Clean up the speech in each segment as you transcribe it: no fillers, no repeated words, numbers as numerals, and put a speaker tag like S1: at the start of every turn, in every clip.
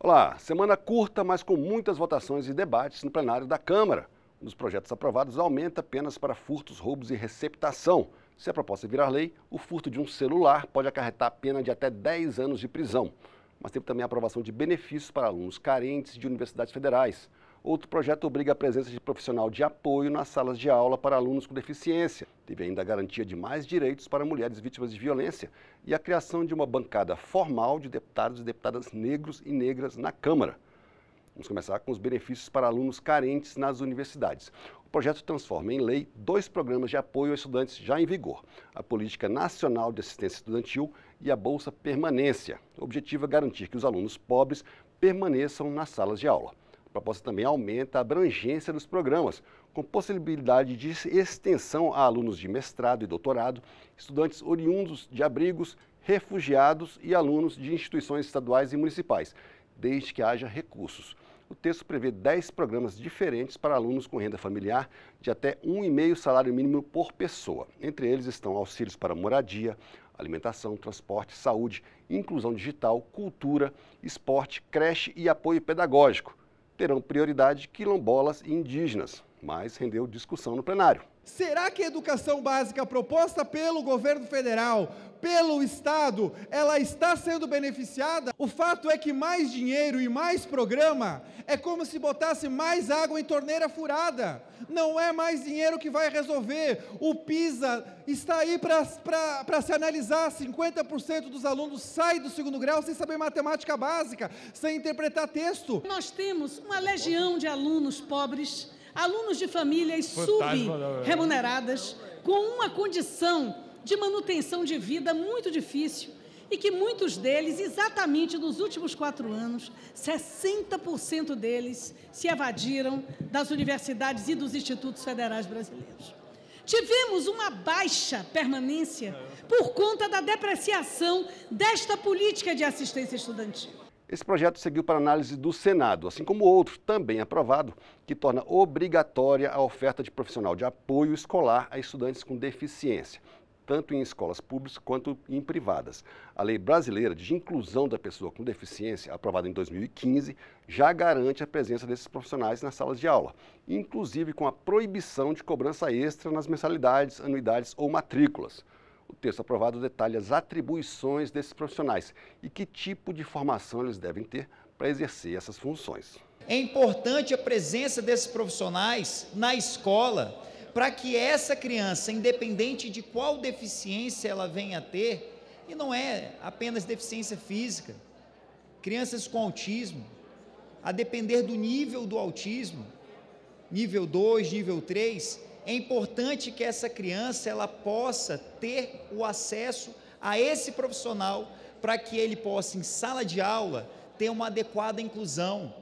S1: Olá, semana curta, mas com muitas votações e debates no plenário da Câmara. Um dos projetos aprovados aumenta penas para furtos, roubos e receptação. Se a proposta virar lei, o furto de um celular pode acarretar pena de até 10 anos de prisão. Mas teve também a aprovação de benefícios para alunos carentes de universidades federais. Outro projeto obriga a presença de profissional de apoio nas salas de aula para alunos com deficiência. Teve ainda a garantia de mais direitos para mulheres vítimas de violência e a criação de uma bancada formal de deputados e deputadas negros e negras na Câmara. Vamos começar com os benefícios para alunos carentes nas universidades. O projeto transforma em lei 2 programas de apoio a estudantes já em vigor: a Política Nacional de Assistência Estudantil e a Bolsa Permanência. O objetivo é garantir que os alunos pobres permaneçam nas salas de aula. A proposta também aumenta a abrangência dos programas, com possibilidade de extensão a alunos de mestrado e doutorado, estudantes oriundos de abrigos, refugiados e alunos de instituições estaduais e municipais, desde que haja recursos. O texto prevê 10 programas diferentes para alunos com renda familiar de até 1,5 salário mínimo por pessoa. Entre eles estão auxílios para moradia, alimentação, transporte, saúde, inclusão digital, cultura, esporte, creche e apoio pedagógico. Terão prioridade quilombolas e indígenas, mas rendeu discussão no plenário.
S2: Será que a educação básica proposta pelo governo federal, pelo Estado, ela está sendo beneficiada? O fato é que mais dinheiro e mais programa é como se botasse mais água em torneira furada. Não é mais dinheiro que vai resolver. O PISA está aí para se analisar. 50% dos alunos saem do segundo grau sem saber matemática básica, sem interpretar texto.
S3: Nós temos uma legião de alunos pobres, alunos de famílias sub-remuneradas, com uma condição de manutenção de vida muito difícil e que muitos deles, exatamente nos últimos 4 anos, 60% deles se evadiram das universidades e dos institutos federais brasileiros. Tivemos uma baixa permanência por conta da depreciação desta política de assistência estudantil.
S1: Esse projeto seguiu para análise do Senado, assim como outro, também aprovado, que torna obrigatória a oferta de profissional de apoio escolar a estudantes com deficiência, tanto em escolas públicas quanto em privadas. A Lei Brasileira de Inclusão da Pessoa com Deficiência, aprovada em 2015, já garante a presença desses profissionais nas salas de aula, inclusive com a proibição de cobrança extra nas mensalidades, anuidades ou matrículas. O texto aprovado detalha as atribuições desses profissionais e que tipo de formação eles devem ter para exercer essas funções.
S4: É importante a presença desses profissionais na escola para que essa criança, independente de qual deficiência ela venha a ter, e não é apenas deficiência física, crianças com autismo, a depender do nível do autismo, nível 2, nível 3, é importante que essa criança ela possa ter o acesso a esse profissional para que ele possa, em sala de aula, ter uma adequada inclusão,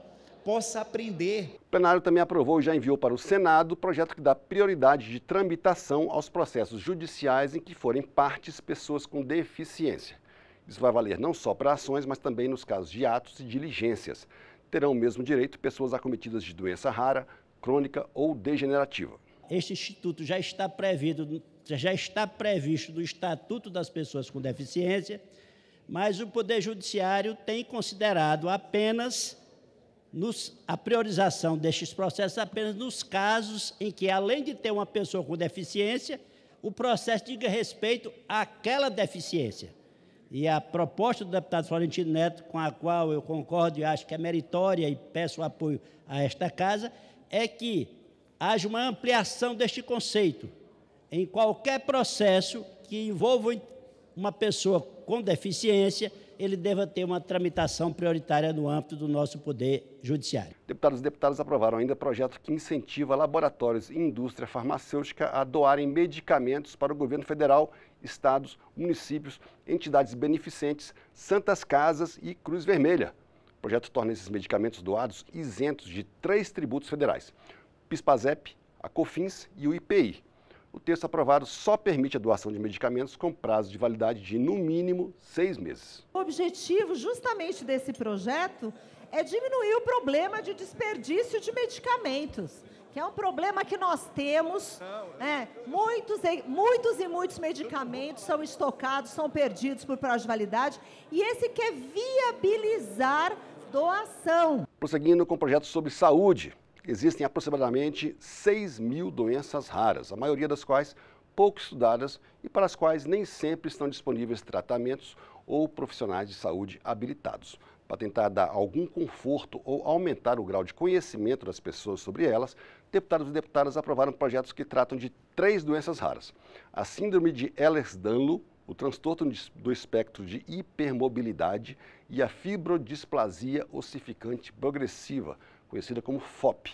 S4: possa aprender.
S1: O plenário também aprovou e já enviou para o Senado o projeto que dá prioridade de tramitação aos processos judiciais em que forem partes pessoas com deficiência. Isso vai valer não só para ações, mas também nos casos de atos e diligências. Terão o mesmo direito pessoas acometidas de doença rara, crônica ou degenerativa.
S5: Este instituto já está previsto no Estatuto das Pessoas com Deficiência, mas o Poder Judiciário tem considerado apenas a priorização destes processos apenas nos casos em que, além de ter uma pessoa com deficiência, o processo diga respeito àquela deficiência. E a proposta do deputado Florentino Neto, com a qual eu concordo e acho que é meritória e peço apoio a esta casa, é que haja uma ampliação deste conceito em qualquer processo que envolva uma pessoa com deficiência, ele deva ter uma tramitação prioritária no âmbito do nosso Poder Judiciário.
S1: Deputados e deputadas aprovaram ainda projeto que incentiva laboratórios e indústria farmacêutica a doarem medicamentos para o governo federal, estados, municípios, entidades beneficentes, santas casas e Cruz Vermelha. O projeto torna esses medicamentos doados isentos de 3 tributos federais: PIS/PASEP, a COFINS e o IPI. O texto aprovado só permite a doação de medicamentos com prazo de validade de, no mínimo, 6 meses.
S6: O objetivo justamente desse projeto é diminuir o problema de desperdício de medicamentos, que é um problema que nós temos. Muitos medicamentos são estocados, são perdidos por prazo de validade, e esse quer viabilizar doação.
S1: Prosseguindo com projetos sobre saúde, existem aproximadamente 6.000 doenças raras, a maioria das quais pouco estudadas e para as quais nem sempre estão disponíveis tratamentos ou profissionais de saúde habilitados. Para tentar dar algum conforto ou aumentar o grau de conhecimento das pessoas sobre elas, deputados e deputadas aprovaram projetos que tratam de 3 doenças raras: a síndrome de Ehlers-Danlos, o transtorno do espectro de hipermobilidade e a fibrodisplasia ossificante progressiva, conhecida como FOP.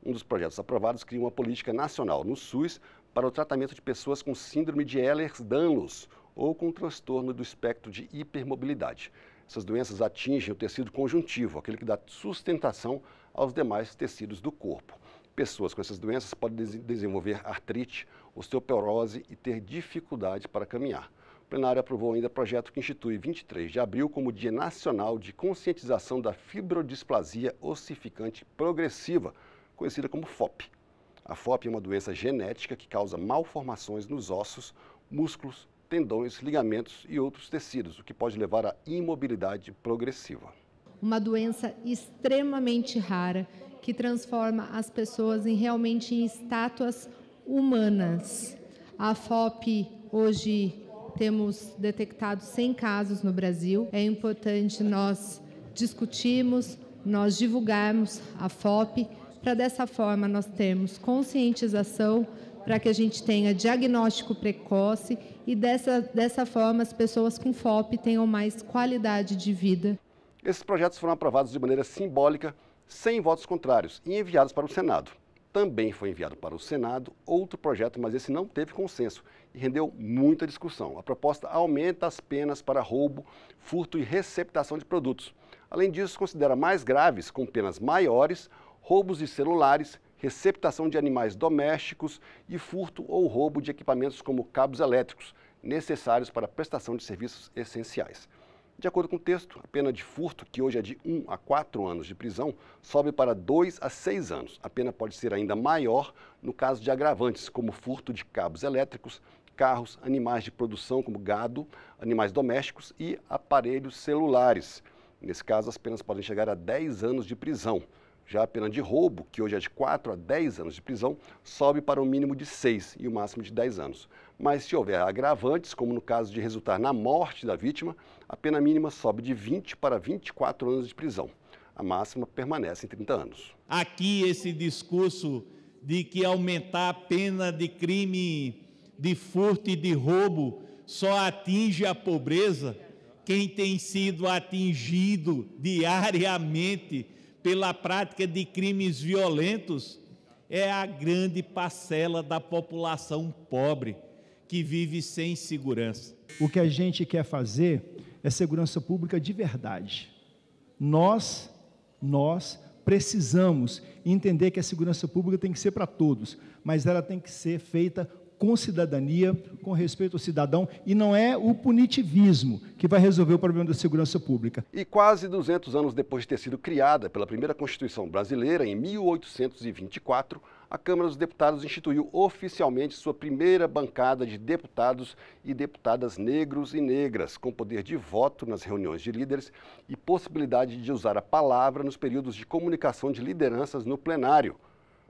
S1: Um dos projetos aprovados cria uma política nacional no SUS para o tratamento de pessoas com síndrome de Ehlers-Danlos ou com transtorno do espectro de hipermobilidade. Essas doenças atingem o tecido conjuntivo, aquele que dá sustentação aos demais tecidos do corpo. Pessoas com essas doenças podem desenvolver artrite, osteoporose e ter dificuldade para caminhar. O plenário aprovou ainda projeto que institui 23 de abril como Dia Nacional de Conscientização da Fibrodisplasia Ossificante Progressiva, conhecida como FOP. A FOP é uma doença genética que causa malformações nos ossos, músculos, tendões, ligamentos e outros tecidos, o que pode levar à imobilidade progressiva.
S7: Uma doença extremamente rara que transforma as pessoas realmente em estátuas humanas. A FOP, hoje temos detectado 100 casos no Brasil. É importante nós discutirmos, nós divulgarmos a FOP, para dessa forma nós termos conscientização, para que a gente tenha diagnóstico precoce e dessa forma as pessoas com FOP tenham mais qualidade de vida.
S1: Esses projetos foram aprovados de maneira simbólica, sem votos contrários, e enviados para o Senado. Também foi enviado para o Senado outro projeto, mas esse não teve consenso e rendeu muita discussão. A proposta aumenta as penas para roubo, furto e receptação de produtos. Além disso, considera mais graves, com penas maiores, roubos de celulares, receptação de animais domésticos e furto ou roubo de equipamentos como cabos elétricos, necessários para a prestação de serviços essenciais. De acordo com o texto, a pena de furto, que hoje é de 1 a 4 anos de prisão, sobe para 2 a 6 anos. A pena pode ser ainda maior no caso de agravantes, como furto de cabos elétricos, carros, animais de produção como gado, animais domésticos e aparelhos celulares. Nesse caso, as penas podem chegar a 10 anos de prisão. Já a pena de roubo, que hoje é de 4 a 10 anos de prisão, sobe para o mínimo de 6 e o máximo de 10 anos. Mas se houver agravantes, como no caso de resultar na morte da vítima, a pena mínima sobe de 20 para 24 anos de prisão. A máxima permanece em 30 anos.
S8: Aqui esse discurso de que aumentar a pena de crime de furto e de roubo só atinge a pobreza, quem tem sido atingido diariamente pela prática de crimes violentos é a grande parcela da população pobre que vive sem segurança.
S9: O que a gente quer fazer é segurança pública de verdade. Nós precisamos entender que a segurança pública tem que ser para todos, mas ela tem que ser feita com cidadania, com respeito ao cidadão, e não é o punitivismo que vai resolver o problema da segurança pública.
S1: E quase 200 anos depois de ter sido criada pela primeira Constituição brasileira, em 1824, a Câmara dos Deputados instituiu oficialmente sua primeira bancada de deputados e deputadas negros e negras, com poder de voto nas reuniões de líderes e possibilidade de usar a palavra nos períodos de comunicação de lideranças no plenário.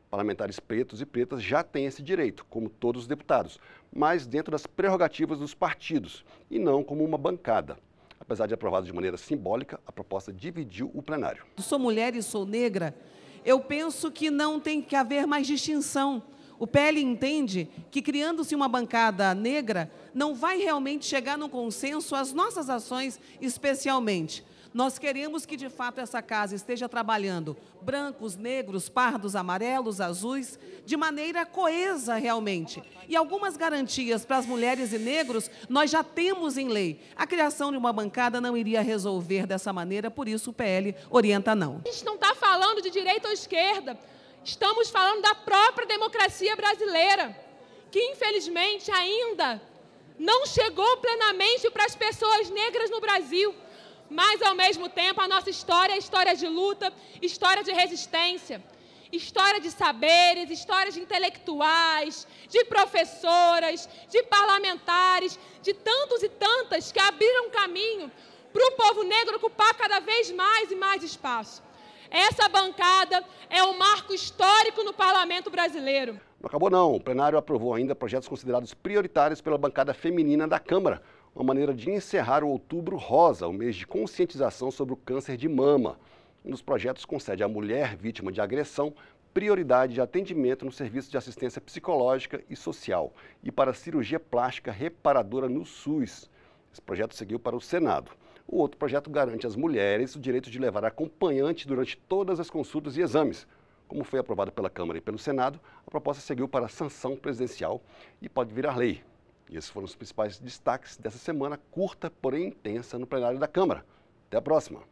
S1: Parlamentares pretos e pretas já têm esse direito, como todos os deputados, mas dentro das prerrogativas dos partidos, e não como uma bancada. Apesar de aprovada de maneira simbólica, a proposta dividiu o plenário.
S10: Sou mulher e sou negra, eu penso que não tem que haver mais distinção. O PL entende que, criando-se uma bancada negra, não vai realmente chegar num consenso as nossas ações, especialmente. Nós queremos que, de fato, essa casa esteja trabalhando brancos, negros, pardos, amarelos, azuis, de maneira coesa realmente. E algumas garantias para as mulheres e negros nós já temos em lei. A criação de uma bancada não iria resolver dessa maneira, por isso o PL orienta não.
S11: A gente não está falando de direita ou esquerda, estamos falando da própria democracia brasileira, que infelizmente ainda não chegou plenamente para as pessoas negras no Brasil. Mas, ao mesmo tempo, a nossa história é história de luta, história de resistência, história de saberes, história de intelectuais, de professoras, de parlamentares, de tantos e tantas que abriram caminho para o povo negro ocupar cada vez mais e mais espaço. Essa bancada é um marco histórico no parlamento brasileiro.
S1: Não acabou não, o plenário aprovou ainda projetos considerados prioritários pela bancada feminina da Câmara, uma maneira de encerrar o Outubro Rosa, o mês de conscientização sobre o câncer de mama. Um dos projetos concede à mulher vítima de agressão prioridade de atendimento no serviço de assistência psicológica e social e para cirurgia plástica reparadora no SUS. Esse projeto seguiu para o Senado. O outro projeto garante às mulheres o direito de levar acompanhante durante todas as consultas e exames. Como foi aprovado pela Câmara e pelo Senado, a proposta seguiu para a sanção presidencial e pode virar lei. E esses foram os principais destaques dessa semana curta, porém intensa, no plenário da Câmara. Até a próxima!